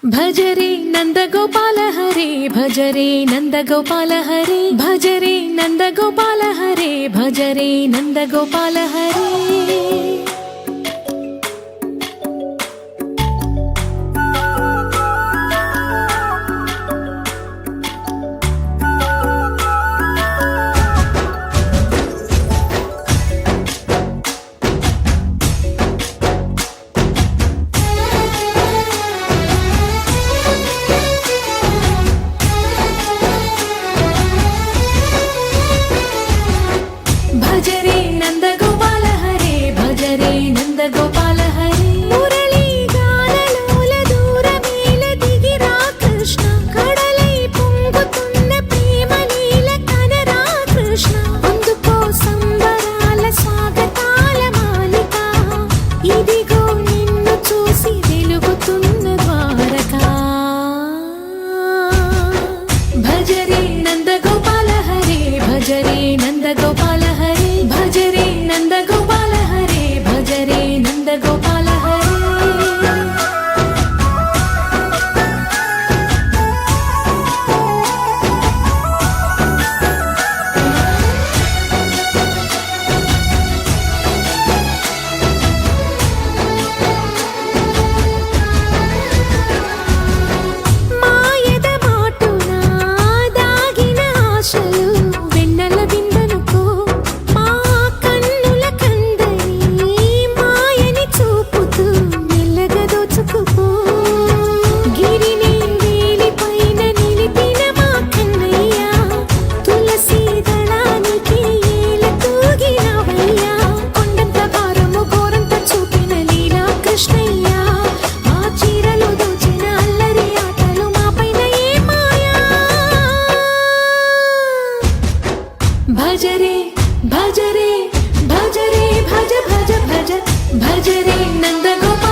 భజరే నందగోపాల హరే భజరే నందగోపాల హరే భజరే నందగోపాల హరే భజరే నందగోపాల హరే భజరే నందగోపాల హరే భజరే నందగోపాల హరే మురళీ గానలోల దూరమేల దిగిరా కృష్ణ కడలై పొంగుతున్న ప్రేమ లీల కనరా కృష్ణ అందుకో సంబరాల స్వాగతాల మాలిక ఇదిగో నిన్ను చూసి వెలుగుతున్న ద్వారకా భజరే నందగోపాల హరే భజరే నందగోపాల హరే భజరే నందగోపాల హరే భజరే నందగోపాల హరే మాయద మాటున దాగిన ఆశలు వెన్నెల విందనుకో మా కన్నుల కందని మాయని చూపుతూ మెల్లగా దోచుకుపో గిరిని వేలిపైన నిలిపిన మా కన్నయ్య తులసి దళానికి ఏల తూగినవయ్యా కొండంత భారము గోరంత చూపిన లీలా కృష్ణయ్య మా చీరలు దోచిన అల్లరి ఆటలు మాపైన ఏ మాయా భజరే భజరే భజరే భజ భజ భజ భజరే నందగోపాల